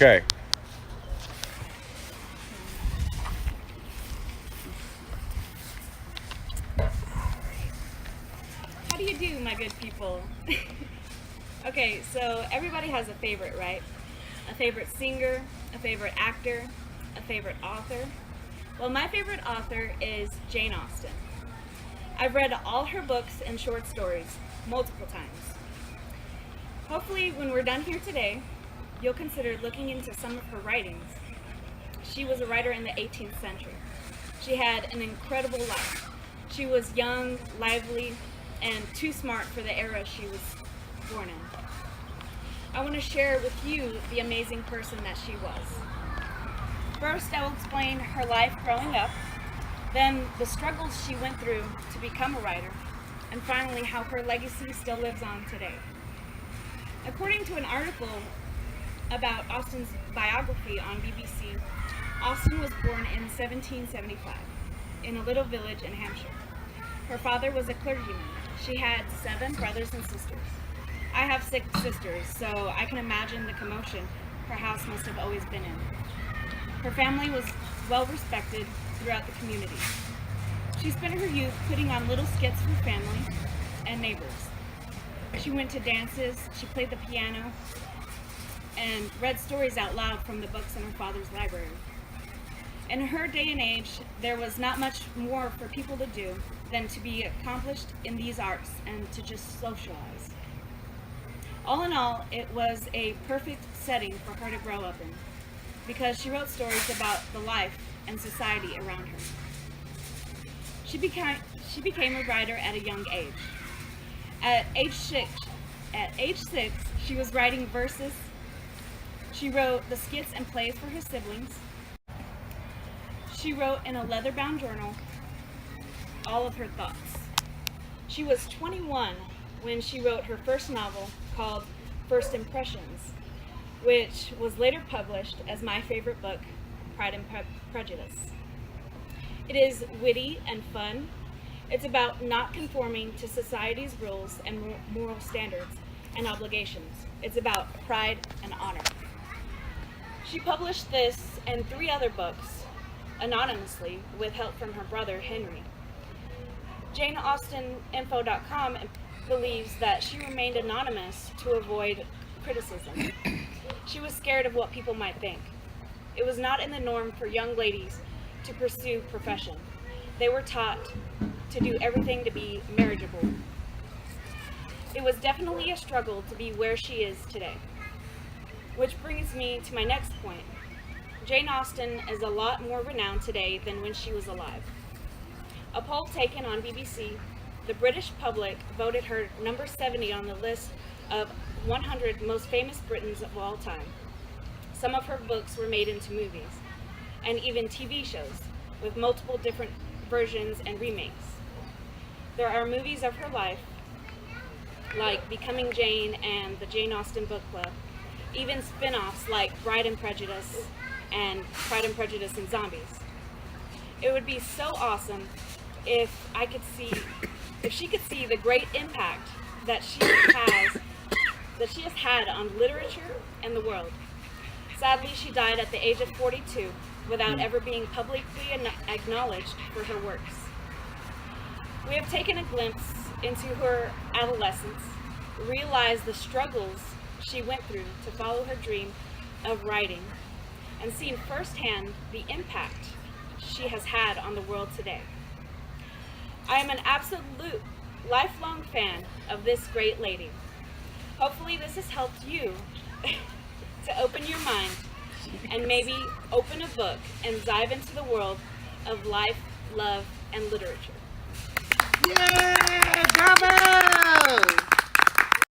Okay. How do you do, my good people? Okay, so everybody has a favorite, right? A favorite singer, a favorite actor, a favorite author. Well, my favorite author is Jane Austen. I've read all her books and short stories multiple times. Hopefully, when we're done here today, you'll consider looking into some of her writings. She was a writer in the 18th century. She had an incredible life. She was young, lively, and too smart for the era she was born in. I want to share with you the amazing person that she was. First, I will explain her life growing up, then the struggles she went through to become a writer, and finally how her legacy still lives on today. According to an article about Austen's biography on BBC, Austen was born in 1775 in a little village in Hampshire. Her father was a clergyman. She had 7 brothers and sisters. I have 6 sisters, so I can imagine the commotion her house must have always been in. Her family was well respected throughout the community. She spent her youth putting on little skits for family and neighbors. She went to dances, she played the piano, and read stories out loud from the books in her father's library. In her day and age, there was not much more for people to do than to be accomplished in these arts and to just socialize. All in all, it was a perfect setting for her to grow up in, because she wrote stories about the life and society around her. She became a writer at a young age. At age 6, she was writing verses. She wrote the skits and plays for her siblings. She wrote in a leather-bound journal all of her thoughts. She was 21 when she wrote her first novel called First Impressions, which was later published as my favorite book, Pride and Prejudice. It is witty and fun. It's about not conforming to society's rules and moral standards and obligations. It's about pride and honor. She published this and 3 other books anonymously with help from her brother, Henry. JaneAustenInfo.com believes that she remained anonymous to avoid criticism. She was scared of what people might think. It was not in the norm for young ladies to pursue profession. They were taught to do everything to be marriageable. It was definitely a struggle to be where she is today. Which brings me to my next point. Jane Austen is a lot more renowned today than when she was alive. A poll taken on BBC, the British public voted her number 70 on the list of 100 most famous Britons of all time. Some of her books were made into movies, and even TV shows, with multiple different versions and remakes. There are movies of her life, like Becoming Jane and the Jane Austen Book Club, even spin-offs like Pride and Prejudice and Pride and Prejudice and Zombies. It would be so awesome if she could see the great impact that she has had on literature and the world. Sadly, she died at the age of 42 without ever being publicly acknowledged for her works. We have taken a glimpse into her adolescence, realized the struggles she went through to follow her dream of writing, and seen firsthand the impact she has had on the world today. I am an absolute lifelong fan of this great lady. Hopefully this has helped you to open your mind and maybe open a book and dive into the world of life, love, and literature. Yay! Bravo!